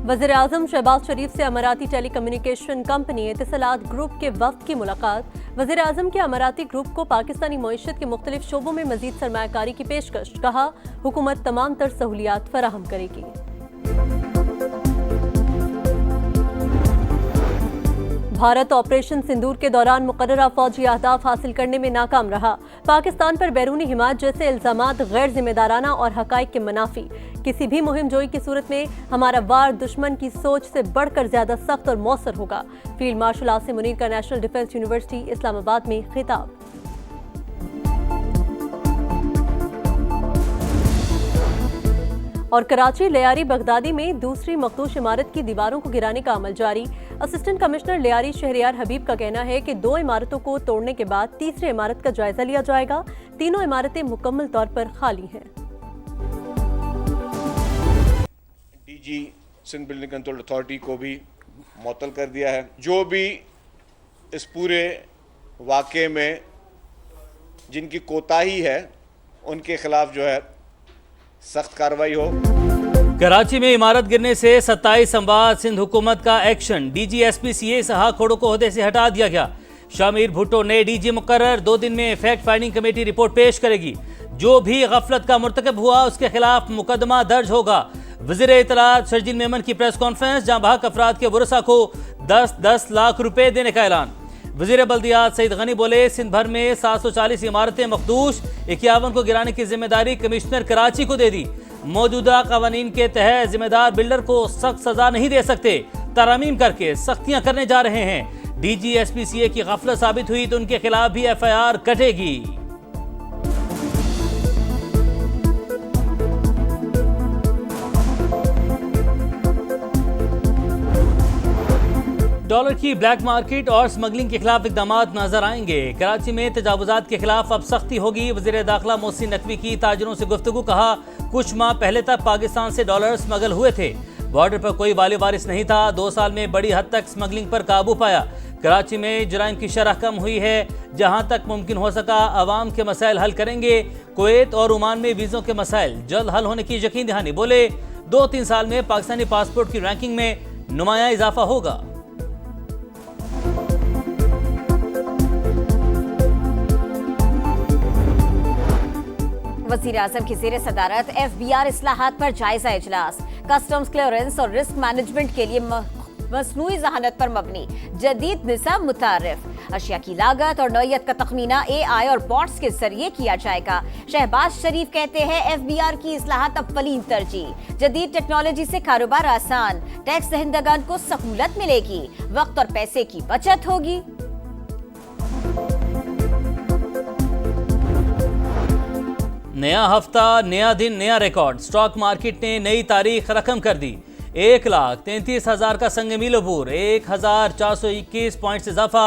वज़ीर-ए-आज़म शहबाज शरीफ से अमाराती telecommunication company इत्तिसालात group के वफ़द की मुलाकात। वज़ीर-ए-आज़म के अमाराती ग्रुप को पाकिस्तानी मईशत के मुख्तलिफ शोबों में मज़ीद सरमायाकारी की पेशकश। कहा, हुकूमत तमाम तर सहूलियात फराहम करेगी। भारत ऑपरेशन सिंदूर के दौरान मुकर्ररा फौजी अहदाफ हासिल करने में नाकाम रहा। पाकिस्तान पर बैरूनी हिमायत जैसे इल्जामात गैर जिम्मेदाराना और हकाइक के मुनाफी। किसी भी मुहिम जोई की सूरत में हमारा वार दुश्मन की सोच से बढ़कर ज्यादा सख्त और मौसर होगा। फील्ड मार्शल आसिम मुनीर का नेशनल डिफेंस यूनिवर्सिटी इस्लामाबाद में खिताब। और कराची लियारी बगदादी में दूसरी मखदूश इमारत की दीवारों को गिराने का अमल जारी। असिस्टेंट कमिश्नर लियारी शहरियार हबीब का कहना है कि 2 इमारतों को तोड़ने के बाद तीसरी इमारत का जायजा लिया जाएगा। तीनों इमारतें मुकम्मल तौर पर खाली हैं। DG Sindh building control authority को भी मुअत्तल कर दिया है। जो भी इस पूरे वाक़े में जिनकी कोताही है उनके खिलाफ जो है सख्त कार्रवाई हो। कराची में इमारत गिरने से 27 अमवात। सिंध हुकूमत का एक्शन। डीजी एसपी सीए इसहाक खोड़ो को ओहदे से हटा दिया गया। शामिर भुट्टो नए डीजी मुकर्रर। 2 दिन में फैक्ट फाइंडिंग कमेटी रिपोर्ट पेश करेगी। जो भी गफलत का मुर्तकब हुआ उसके खिलाफ मुकदमा दर्ज होगा। वज़ीर इत्तलात शर्जील मेमन की प्रेस कॉन्फ्रेंस। जहां बहक अफराद के वरसा को 10-10 लाख रुपए देने का ऐलान। वज़ीर बल्दियात सईद गनी बोले, सिंध भर में 740 इमारतें मखदूश, 51 को गिराने की जिम्मेदारी कमिश्नर कराची को दे दी। मौजूदा कवानीन के तहत जिम्मेदार बिल्डर को सख्त सजा नहीं दे सकते। तरमीम करके सख्तियां करने जा रहे हैं। डीजी एसपीसीए की गफलत साबित हुई तो उनके खिलाफ भी एफआईआर कटेगी। डॉलर की ब्लैक मार्केट और स्मगलिंग के खिलाफ इकदाम नजर आएंगे। कराची में तजावुजात के खिलाफ अब सख्ती होगी। वज़ीर दाखिला मोहसिन नकवी की ताजिरों से गुफ्तगू। कहा, कुछ माह पहले तक पाकिस्तान से डॉलर स्मगल हुए थे। बॉर्डर पर कोई वाली वारिस नहीं था। 2 साल में बड़ी हद तक स्मगलिंग पर काबू पाया। कराची में जुराइम की शरह कम हुई है। जहां तक मुमकिन हो सका अवाम के मसाइल हल करेंगे। कुवैत और ओमान में वीज़ों के मसाइल जल्द हल होने की यकीन दहानी। बोले, 2-3 साल में पाकिस्तानी पासपोर्ट की रैंकिंग में नुमाया इजाफा होगा। वज़ीर-ए-आज़म की ज़ेर सदारत एफबीआर इस्लाहात पर जायजा इजलास। कस्टम्स क्लियरेंस और रिस्क मैनेजमेंट के लिए मसनूई जहानत पर मबनी जदीद निज़ाम मुतारिफ। अशिया की लागत और नौयत का तखमीना AI और बॉट्स के जरिए किया जाएगा। शहबाज शरीफ कहते हैं, एफबीआर की इस्लाहात अव्वलीन तरजीह। जदीद टेक्नोलॉजी से कारोबार आसान। टैक्स दहिंदगान को सहूलत मिलेगी। वक्त और पैसे की बचत होगी। नया हफ्ता, नया दिन, नया रिकॉर्ड। स्टॉक मार्केट ने नई तारीख रकम कर दी। 1,33,000 का संग मील अबूर। 1,421 पॉइंट से इजाफा।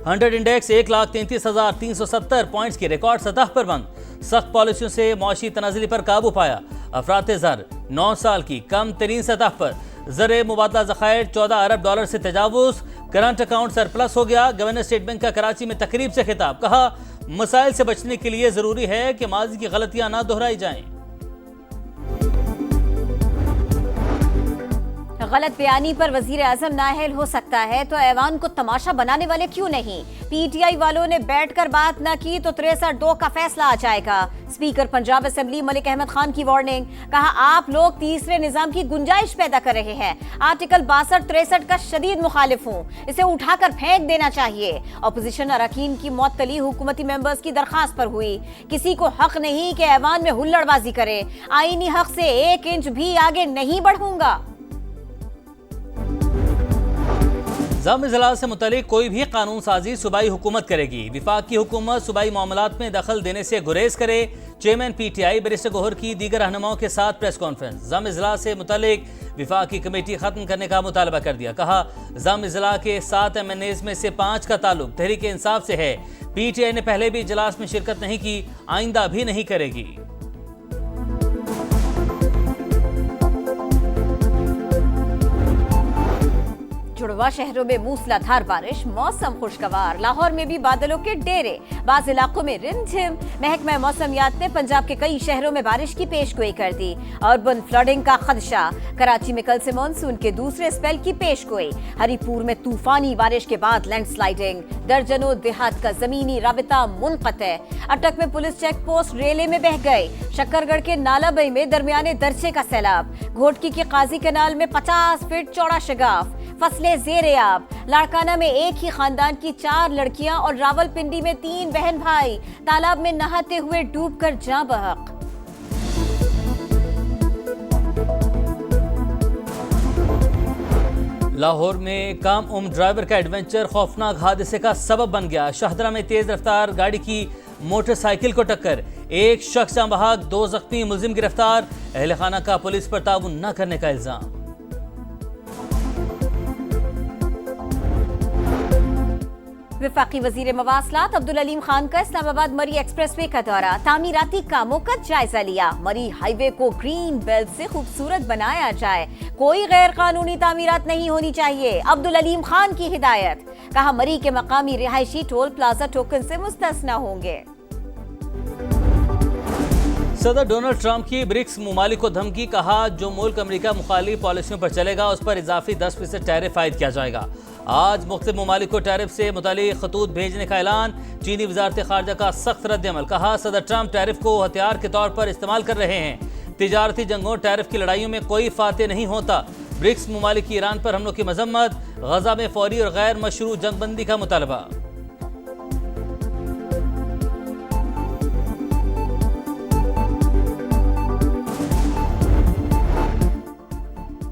100 इंडेक्स 1,33,370 पॉइंट्स की रिकॉर्ड सतह पर बंद। सख्त पॉलिसियों से मौशी तनाज़ुली पर काबू पाया। अफरात ज़र 9 साल की कम तरीन सतह पर। ज़र मुबादला ज़खायर 14 अरब डॉलर से तजावुज़। करंट अकाउंट सरप्लस हो गया। गवर्नर स्टेट बैंक का कराची में तकरीब से खिताब। कहा, मसाइल से बचने के लिए जरूरी है कि माजी की गलतियां ना दोहराई जाएं। गलत बयानी पर वज़ीर-ए-आज़म नाअहल हो सकता है तो ऐवान को तमाशा बनाने वाले क्यों नहीं। पीटीआई वालों ने बैठकर बात न की तो 63-2 का फैसला आ जाएगा। स्पीकर पंजाब असेंबली मलिक अहमद खान की वार्निंग। कहा, आप लोग तीसरे निजाम की गुंजाइश पैदा कर रहे हैं। आर्टिकल 62-63 का शदीद मुखालिफ हूँ। इसे उठाकर फेंक देना चाहिए। अपोजिशन अरकान की मुअत्तली हुकूमती मेंबर्स की दरखास्त पर हुई। किसी को हक नहीं कि ऐवान में हुल्लड़बाजी करे। आईनी हक से 1 इंच भी आगे नहीं बढ़ूंगा। ज़म इजलास से मुतल्लिक कोई भी कानून साजी सूबाई हुकूमत करेगी। विफाक की हुकूमत सूबाई मामलात में दखल देने से गुरेज करे। चेयरमैन पीटीआई बैरिस्टर गौहर की दीगर रहनुमाओं के साथ प्रेस कॉन्फ्रेंस। ज़म इजलास से मुतल्लिक विफाक की कमेटी खत्म करने का मुतालबा कर दिया। कहा, ज़म इजलास के 7 MNAs में से 5 का ताल्लुक तहरीक इंसाफ से है। पीटीआई ने पहले भी इजलास में शिरकत नहीं की, आइंदा भी नहीं करेगी। नुमा शहरों में मूसलाधार बारिश, मौसम खुशगवार। लाहौर में भी बादलों के डेरे, बाज़ इलाकों में रिमझिम। महकमा मौसमियात ने पंजाब के कई शहरों में बारिश की पेशगोई कर दी। अर्बन फ्लडिंग का खदशा। कराची में कल से मानसून के दूसरे स्पेल की पेशगोई। हरिपुर में तूफानी बारिश के बाद लैंडस्लाइडिंग। दर्जनों देहात का जमीनी राबिता मुनक़ते। अटक में पुलिस चेक पोस्ट रेले में बह गई। शक्करगढ़ के नालाबई में दरमियाने दर्जे का सैलाब। घोटकी के काजी कैनाल में 50 फीट चौड़ा शगाफ। फसलें ज़ेर-ए-आब। लाड़काना में एक ही खानदान की 4 लड़कियां और रावलपिंडी में 3 बहन भाई तालाब में नहाते हुए डूबकर जाँ बहक। लाहौर में काम उम्र ड्राइवर का एडवेंचर खौफनाक हादसे का सबब बन गया। शाहदरा में तेज रफ्तार गाड़ी की मोटरसाइकिल को टक्कर। एक शख्स जाँ बहक, 2 जख्मी, मुलजिम गिरफ्तार। अहले खाना का पुलिस पर ताउन न करने का इल्जाम। वफाकी वजीर मवासलात अब्दुल अलीम खान का इस्लामाबाद मरी एक्सप्रेसवे का दौरा। तामीराती कामों का जायजा लिया। मरी हाईवे को ग्रीन बेल्ट से खूबसूरत बनाया जाए। कोई गैर कानूनी तामीरात नहीं होनी चाहिए, अब्दुल अलीम खान की हिदायत। कहा मरी के मकामी रिहायशी टोल प्लाजा टोकन से मुस्तस्ना होंगे। सदर डोनाल्ड ट्रंप की ब्रिक्स मुमालिक को धमकी। कहा जो मुल्क अमेरिका मुखालिफ पॉलिसियों पर चलेगा उस पर इजाफी 10% टैरिफ आयद किया जाएगा। आज मुख्तलिफ मुमालिक को टैरिफ से मुतालिक खतूत भेजने का ऐलान। चीनी वजारत खारजा का सख्त रद्द-ए-अमल। कहा सदर ट्रंप टैरिफ को हथियार के तौर पर इस्तेमाल कर रहे हैं। तिजारती जंगों टैरिफ की लड़ाइयों में कोई फाते नहीं होता। ब्रिक्स मुमालिक की ईरान पर हमलों की मजम्मत। गजा में फौरी और गैर मशरू जंगबंदी का मुतालबा।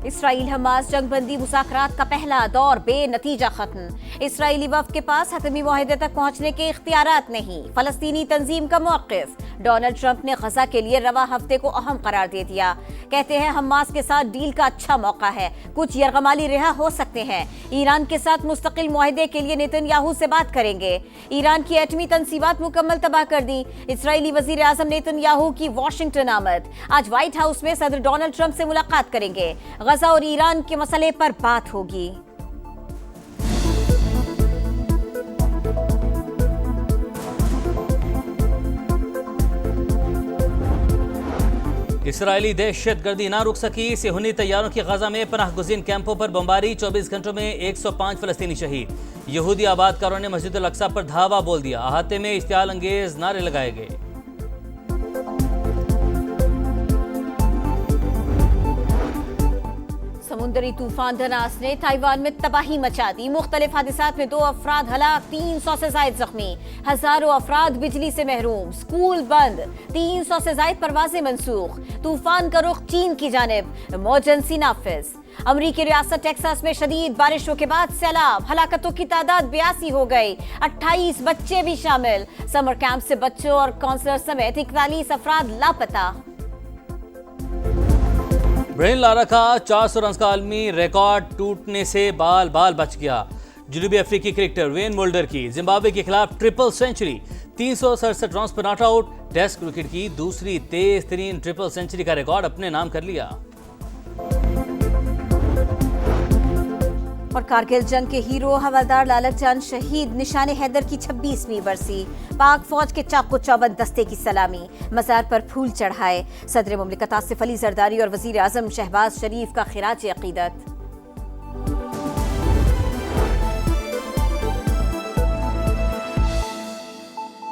इसराइल हमास जंगबंदी मुज़ाकरात का पहला दौर बेनतीजा खत्म। इसराइली वफ़द के पास हतमी मुआहदे तक पहुंचने के इख्तियारात नहीं। फलस्तीनी तंजीम का मौक़िफ़। डोनाल्ड ट्रंप ने गजा के लिए रवा हफ्ते को अहम करार दे दिया। कहते हैं हमास के साथ डील का अच्छा मौका है, कुछ यरगमाली रिहा हो सकते हैं। ईरान के साथ मुस्तकिल मुआहदे के लिए नेतन्याहू से बात करेंगे। ईरान की एटमी तंसीबात मुकम्मल तबाह कर दी। इसराइली वज़ीर आज़म नेतन्याहू की वाशिंगटन आमद। आज व्हाइट हाउस में सदर डोनाल्ड ट्रंप से मुलाकात करेंगे। गजा और ईरान के मसले पर बात होगी। इसराइली दहशतगर्दी ना रुक सकी। सेहूनी तैयारों की गजा में पनाह गुज़ीन कैंपों पर बमबारी। 24 घंटों में 105 फलस्तीनी शहीद। यहूदी आबादकारों ने मस्जिद अल अक्सा पर धावा बोल दिया। अहाते में इश्तियाल अंगेज नारे लगाए गए। समुद्री तूफान धनास ने ताइवान में तबाही मचा दी। मुख्तलिफ हादिसात में 2 अफराद हलाक, 300 से जायद जख्मी। हजारों अफराद बिजली से महरूम। स्कूल बंद। 300 से जायद परवाजें मनसूख। तूफान का रुख चीन की जानिब। इमरजेंसी नाफिज। अमरीकी रियासत टेक्सास में शदीद बारिशों के बाद सैलाब। हलाकतों की तादाद 82 हो गई। 28 बच्चे भी शामिल। समर कैंप से बच्चों और काउंसलर समेत 41 अफराद लापता। ब्रेन लारा का 400 रन का आलमी रिकॉर्ड टूटने से बाल बाल बच गया। जनूबी अफ्रीकी क्रिकेटर वेन मुल्डर की जिम्बाब्वे के खिलाफ ट्रिपल सेंचुरी। 367 रन पर नॉट आउट। टेस्ट क्रिकेट की दूसरी तेज तरीन ट्रिपल सेंचुरी का रिकॉर्ड अपने नाम कर लिया। और कारगिल जंग के हीरो हवलदार लालक जान शहीद। निशाने हैदर की 26वीं बरसी। पाक फौज के चाको चौबंद दस्ते की सलामी। मजार पर फूल चढ़ाए। सदर मुमलिकत आसिफ अली जरदारी और वजीर आजम शहबाज शरीफ का खिराज अकीदत।